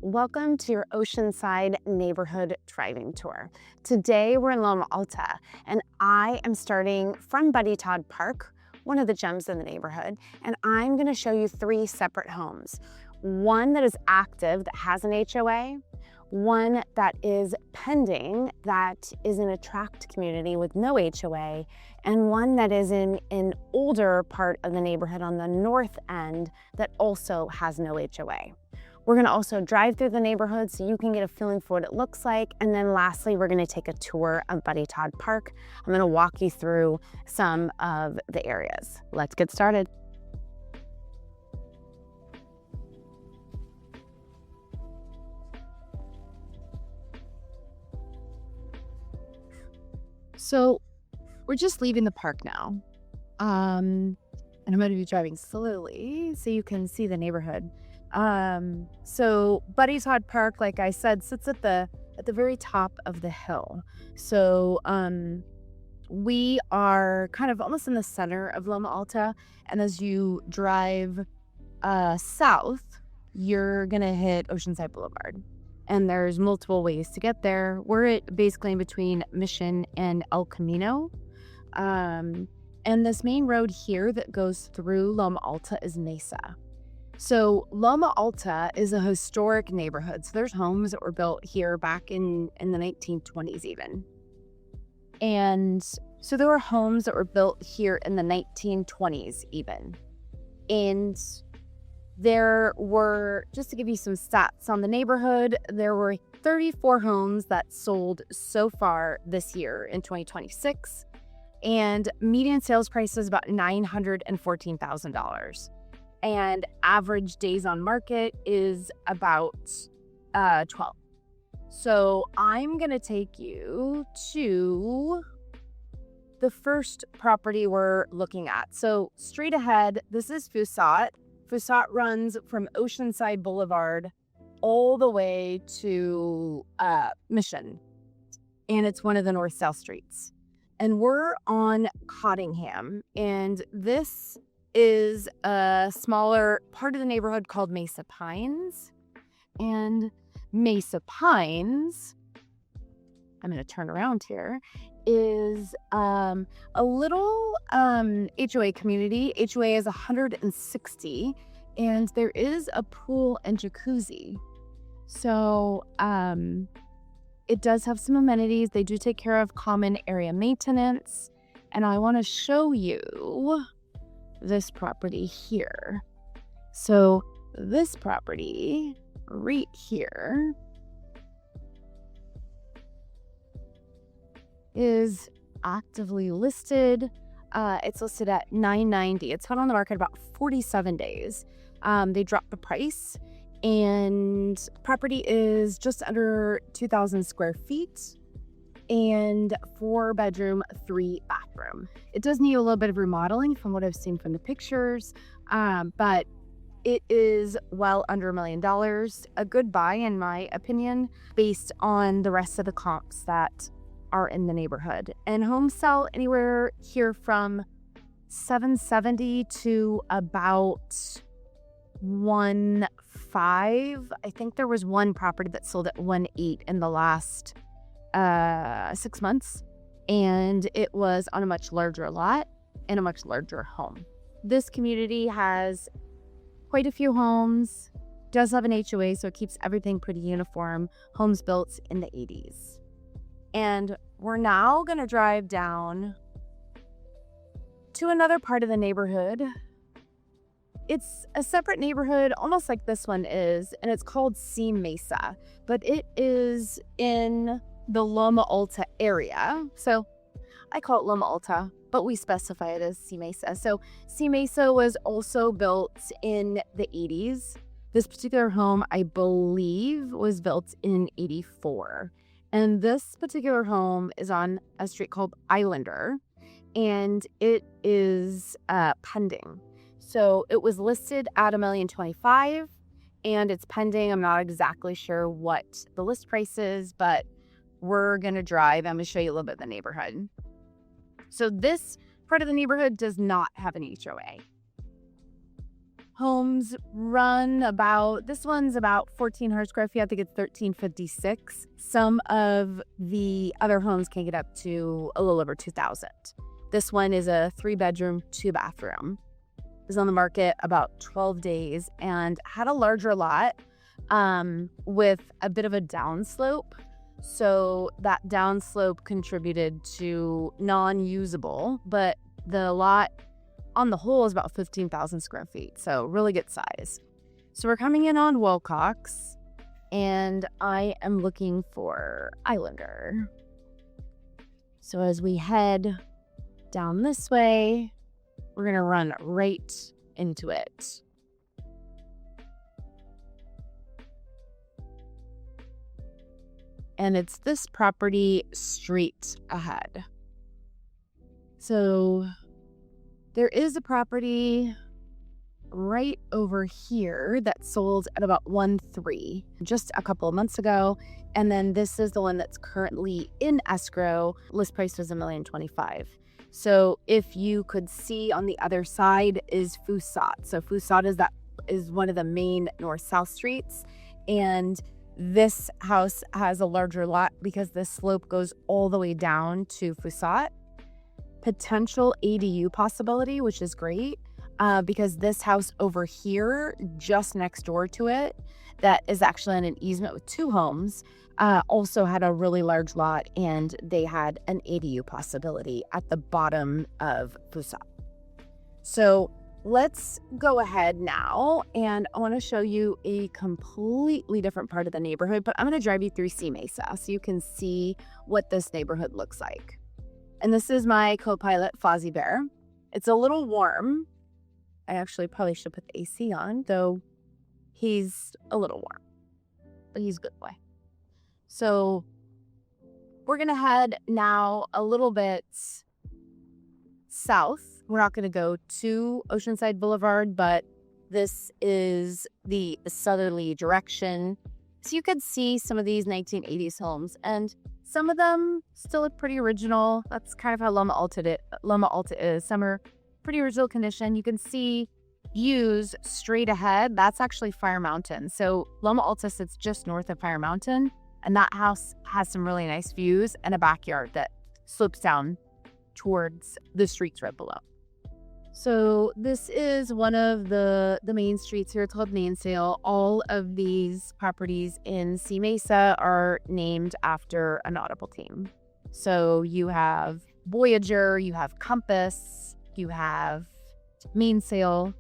Welcome to your Oceanside neighborhood driving tour. Today we're in Loma Alta and I am starting from Buddy Todd Park, one of the gems in the neighborhood, and I'm going to show you three separate homes. One that is active that has an HOA, one that is pending that is in a tract community with no HOA, and one that is in an older part of the neighborhood on the north end that also has no HOA. We're gonna also drive through the neighborhood so you can get a feeling for what it looks like. And then lastly, we're gonna take a tour of Buddy Todd Park. I'm gonna walk you through some of the areas. Let's get started. So we're just leaving the park now. And I'm gonna be driving slowly so you can see the neighborhood. So Buddy Todd Park, like I said, sits at the very top of the hill. So we are kind of almost in the center of Loma Alta, and as you drive south, you're gonna hit Oceanside Boulevard. And there's multiple ways to get there. We're basically in between Mission and El Camino. And this main road here that goes through Loma Alta is Mesa. So Loma Alta is a historic neighborhood. So there's homes that were built here back in the 1920s even. And so there were homes that were built here in the 1920s even. And there were, just to give you some stats on the neighborhood, there were 34 homes that sold so far this year in 2026. And median sales price is about $914,000. And average days on market is about 12. So I'm going to take you to the first property we're looking at. So straight ahead, this is Fusat. Fusat runs from Oceanside Boulevard all the way to Mission. And it's one of the north-south streets. And we're on Cottingham. And this is a smaller part of the neighborhood called Mesa Pines. And Mesa Pines, I'm going to turn around here, is a little HOA community. HOA is 160, and there is a pool and jacuzzi. So it does have some amenities. They do take care of common area maintenance. And I want to show you this property here. So this property right here is actively listed. It's listed at $990. It's been on the market about 47 days. They dropped the price, and property is just under 2,000 square feet and 4-bedroom, 3-bathroom. It does need a little bit of remodeling from what I've seen from the pictures, but it is well under $1 million. A good buy, in my opinion, based on the rest of the comps that are in the neighborhood. And homes sell anywhere here from $770 to about $1.5. I think there was one property that sold at $1.8 in the last 6 months, and it was on a much larger lot and a much larger home. This community has quite a few homes, does have an HOA, so it keeps everything pretty uniform. Homes built in the 80s. And we're now going to drive down to another part of the neighborhood. It's a separate neighborhood, almost like this one is, and it's called C Mesa, but it is in the Loma Alta area. So I call it Loma Alta, but we specify it as C Mesa. So C Mesa was also built in the 80s. This particular home, I believe, was built in 84. And this particular home is on a street called Islander, and it is pending. So it was listed at $1,025,000, and it's pending. I'm not exactly sure what the list price is, but we're going to drive. I'm going to show you a little bit of the neighborhood. So this part of the neighborhood does not have an HOA. Homes run about, this one's about 1,400 square feet. I think it's 1,356. Some of the other homes can get up to a little over 2,000. This one is a 3-bedroom, 2-bathroom. It was on the market about 12 days and had a larger lot with a bit of a downslope. So that downslope contributed to non-usable, but the lot on the whole is about 15,000 square feet. So really good size. So we're coming in on Wilcox and I am looking for Islander. So as we head down this way, we're going to run right into it. And it's this property straight ahead. So there is a property right over here that sold at about 1.3 just a couple of months ago. And then this is the one that's currently in escrow. List price was $1,025,000. So if you could see on the other side is Fusat. So Fusat is one of the main north-south streets. And this house has a larger lot because this slope goes all the way down to Fusat. Potential ADU possibility, which is great because this house over here, just next door to it, that is actually in an easement with 2 homes, also had a really large lot, and they had an ADU possibility at the bottom of Fusat. So let's go ahead now, and I want to show you a completely different part of the neighborhood, but I'm going to drive you through Mesa so you can see what this neighborhood looks like. And this is my co-pilot, Fozzie Bear. It's a little warm. I actually probably should put the AC on, though he's a little warm, but he's a good boy. So we're going to head now a little bit south. We're not going to go to Oceanside Boulevard, but this is the southerly direction. So you could see some of these 1980s homes, and some of them still look pretty original. That's kind of how Loma Alta is. Some are pretty original condition. You can see views straight ahead. That's actually Fire Mountain. So Loma Alta sits just north of Fire Mountain, and that house has some really nice views and a backyard that slopes down towards the streets right below. So this is one of the main streets here. It's called Mainsail. All of these properties in Mesa are named after a nautical team. So you have Voyager, you have Compass, you have Mainsail.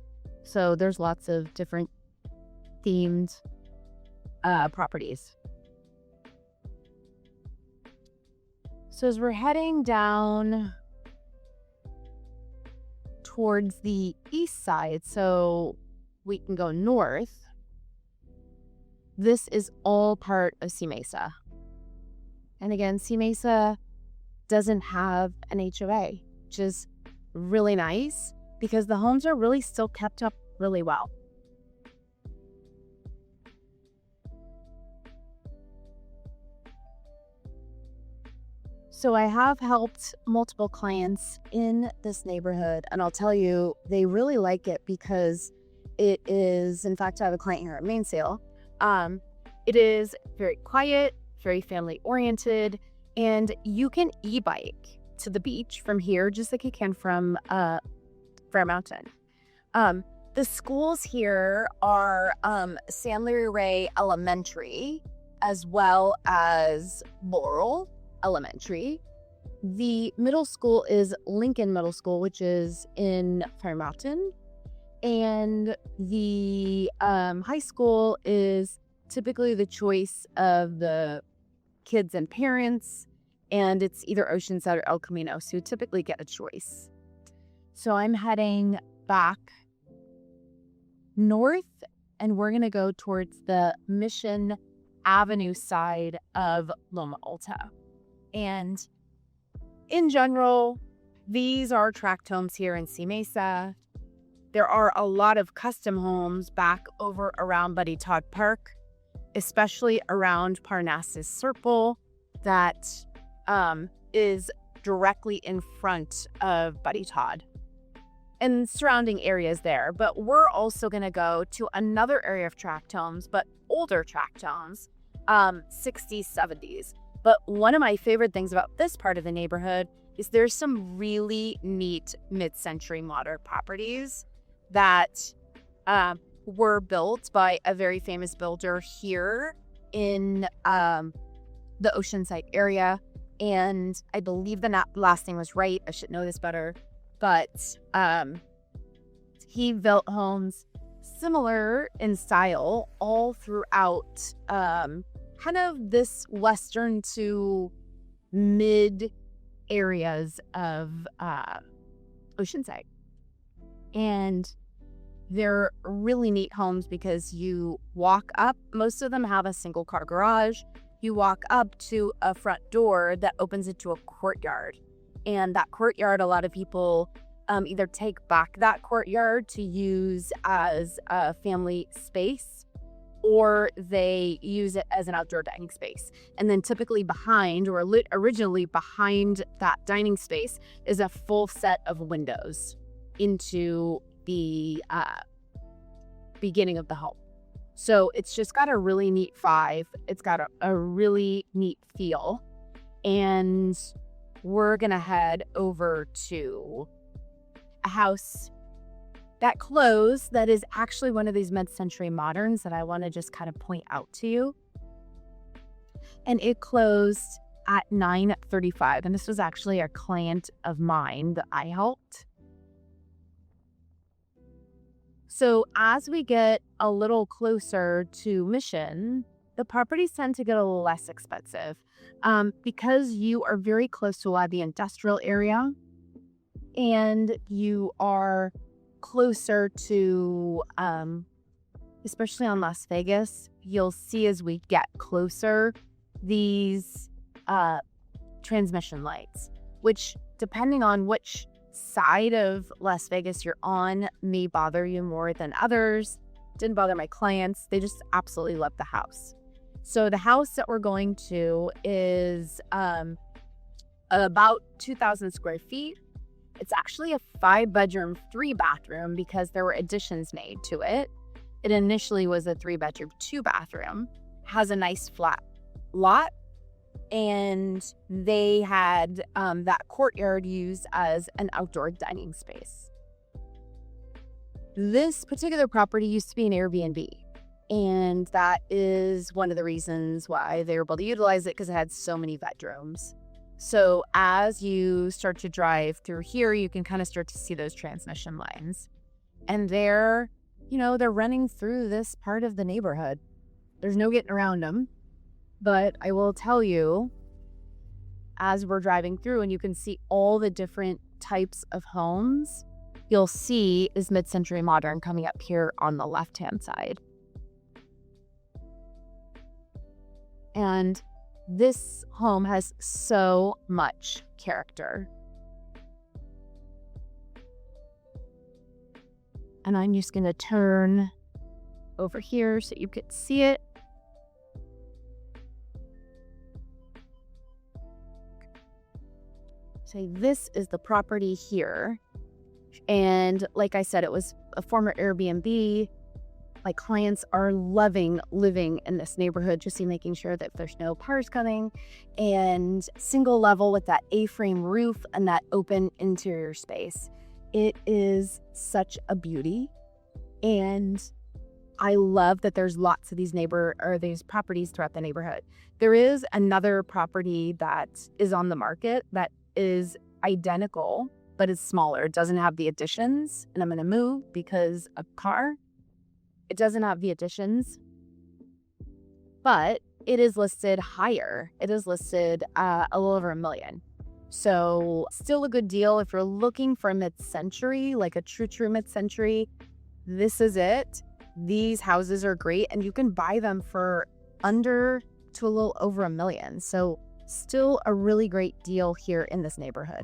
So there's lots of different themed properties. So as we're heading down towards the east side, so we can go north, this is all part of Mesa. And again, Mesa doesn't have an HOA, which is really nice because the homes are really still kept up really well. So I have helped multiple clients in this neighborhood, and I'll tell you, they really like it because it is, in fact, I have a client here at Mainsail. It is very quiet, very family oriented, and you can e-bike to the beach from here, just like you can from Fire Mountain. The schools here are San Luis Rey Elementary, as well as Laurel Elementary. The middle school is Lincoln Middle School, which is in Fire Mountain, and the high school is typically the choice of the kids and parents, and it's either Oceanside or El Camino, so you typically get a choice. So I'm heading back north, and we're going to go towards the Mission Avenue side of Loma Alta. And in general, these are tract homes here in Mesa. There are a lot of custom homes back over around Buddy Todd Park, especially around Parnassus Circle, that is directly in front of Buddy Todd. and surrounding areas there. But we're also going to go to another area of tract homes, but older tract homes, 60s, 70s. But one of my favorite things about this part of the neighborhood is there's some really neat mid-century modern properties that were built by a very famous builder here in the Oceanside area. And I believe the last name was right. I should know this better. But he built homes similar in style all throughout kind of this western to mid areas of Oceanside. And they're really neat homes because you walk up, most of them have a single car garage. You walk up to a front door that opens into a courtyard. And that courtyard, a lot of people either take back that courtyard to use as a family space, or they use it as an outdoor dining space. And then typically behind, or originally behind that dining space, is a full set of windows into the beginning of the home. So it's just got a really neat vibe. It's got a really neat feel. And we're going to head over to a house that closed that is actually one of these mid-century moderns that I want to just kind of point out to you. And it closed at 9:35. And this was actually a client of mine that I helped. So as we get a little closer to Mission, the properties tend to get a little less expensive because you are very close to a lot of the industrial area and you are closer to, especially on Las Vegas, you'll see as we get closer, these transmission lights, which depending on which side of Las Vegas you're on may bother you more than others. Didn't bother my clients. They just absolutely love the house. So the house that we're going to is about 2,000 square feet. It's actually a 5-bedroom, 3-bathroom because there were additions made to it. It initially was a 3-bedroom, 2-bathroom. Has a nice flat lot. And they had that courtyard used as an outdoor dining space. This particular property used to be an Airbnb. And that is one of the reasons why they were able to utilize it, because it had so many bedrooms. So as you start to drive through here, you can kind of start to see those transmission lines. And they're running through this part of the neighborhood. There's no getting around them. But I will tell you, as we're driving through and you can see all the different types of homes, you'll see is mid-century modern coming up here on the left-hand side. And this home has so much character. And I'm just going to turn over here so you can see it. So this is the property here. And like I said, it was a former Airbnb. My clients are loving living in this neighborhood, just making sure that there's no cars coming, and single level with that A-frame roof and that open interior space. It is such a beauty. And I love that there's lots of these properties throughout the neighborhood. There is another property that is on the market that is identical, but it's smaller. It doesn't have the additions, and I'm going to move because a car. It doesn't have the additions, but it is listed higher. It is listed a little over $1 million. So still a good deal. If you're looking for a mid-century, like a true mid-century, this is it. These houses are great, and you can buy them for under to a little over $1 million. So still a really great deal here in this neighborhood.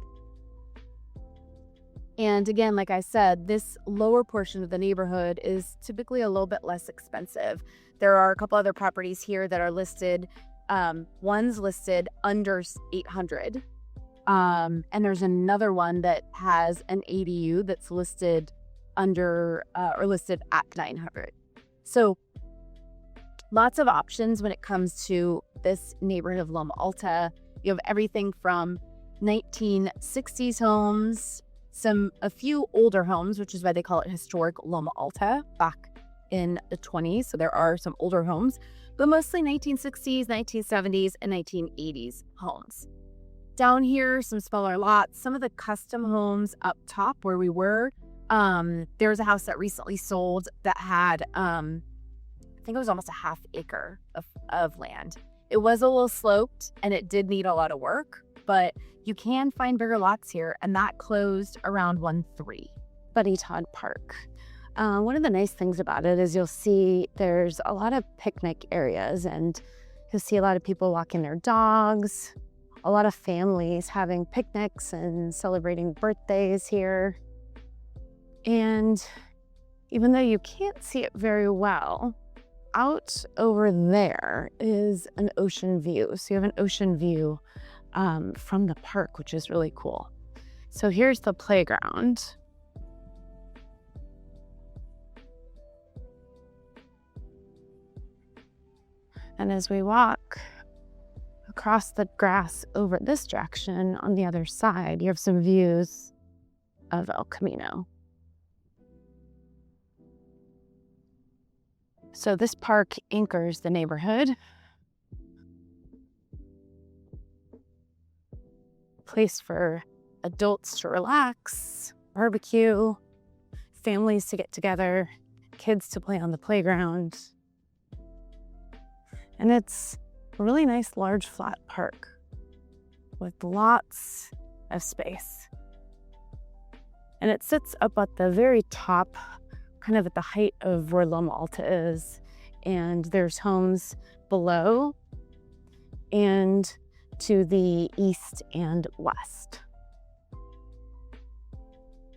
And again, like I said, this lower portion of the neighborhood is typically a little bit less expensive. There are a couple other properties here that are listed. One's listed under $800, And there's another one that has an ADU that's listed under or listed at 900. So lots of options when it comes to this neighborhood of Loma Alta. You have everything from 1960s homes, a few older homes, which is why they call it historic Loma Alta back in the 20s. So there are some older homes, but mostly 1960s, 1970s, and 1980s homes. Down here, some smaller lots, some of the custom homes up top where we were. There's a house that recently sold that had, I think it was almost a half acre of land. It was a little sloped and it did need a lot of work, but you can find bigger lots here, and that closed around 1-3. Buddy Todd Park. One of the nice things about it is you'll see there's a lot of picnic areas, and you'll see a lot of people walking their dogs, a lot of families having picnics and celebrating birthdays here. And even though you can't see it very well, out over there is an ocean view. So you have an ocean view from the park, which is really cool. So here's the playground. And as we walk across the grass over this direction on the other side, you have some views of El Camino. So this park anchors the neighborhood. Place for adults to relax, barbecue, families to get together, kids to play on the playground. And it's a really nice large flat park with lots of space. And it sits up at the very top, kind of at the height of where Loma Alta is. And there's homes below and to the east and west.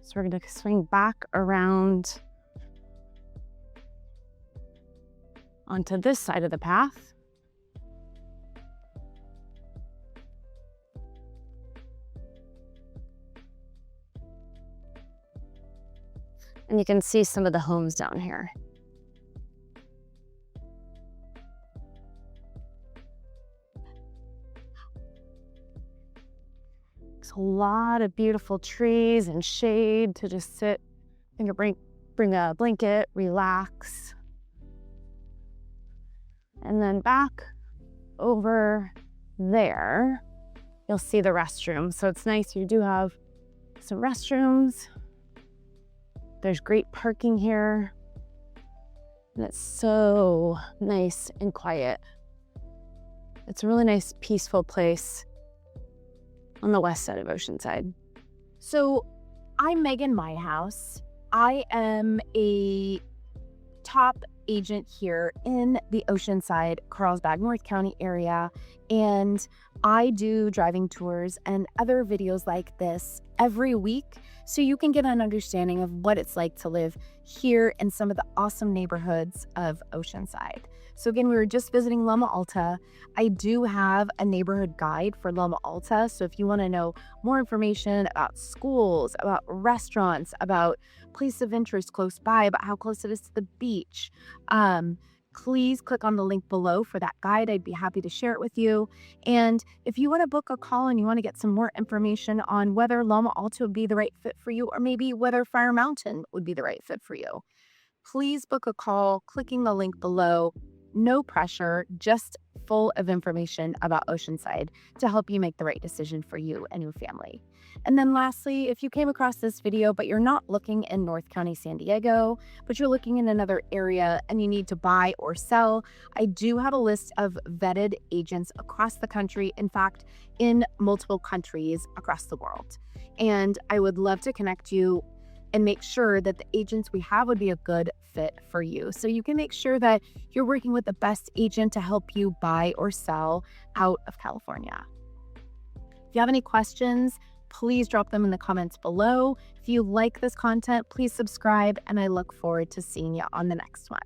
So we're going to swing back around onto this side of the path. And you can see some of the homes down here. There's a lot of beautiful trees and shade to just sit and bring a blanket, relax. And then back over there, you'll see the restrooms. So it's nice, you do have some restrooms. There's great parking here. And it's so nice and quiet. It's a really nice, peaceful place on the west side of Oceanside. So I'm Megan Myhouse. I am a top agent here in the Oceanside, Carlsbad, North County area, and I do driving tours and other videos like this every week so you can get an understanding of what it's like to live here in some of the awesome neighborhoods of Oceanside. So again, we were just visiting Loma Alta. I do have a neighborhood guide for Loma Alta, so if you want to know more information about schools, about restaurants, about places of interest close by, about how close it is to the beach, please click on the link below for that guide. I'd be happy to share it with you. And if you want to book a call and you want to get some more information on whether Loma Alta would be the right fit for you, or maybe whether Fire Mountain would be the right fit for you, please book a call clicking the link below. No pressure, just full of information about Oceanside to help you make the right decision for you and your family. And then lastly, if you came across this video, but you're not looking in North County, San Diego, but you're looking in another area and you need to buy or sell, I do have a list of vetted agents across the country, in fact, in multiple countries across the world. And I would love to connect you and make sure that the agents we have would be a good fit for you. So you can make sure that you're working with the best agent to help you buy or sell out of California. If you have any questions, please drop them in the comments below. If you like this content, please subscribe, and I look forward to seeing you on the next one.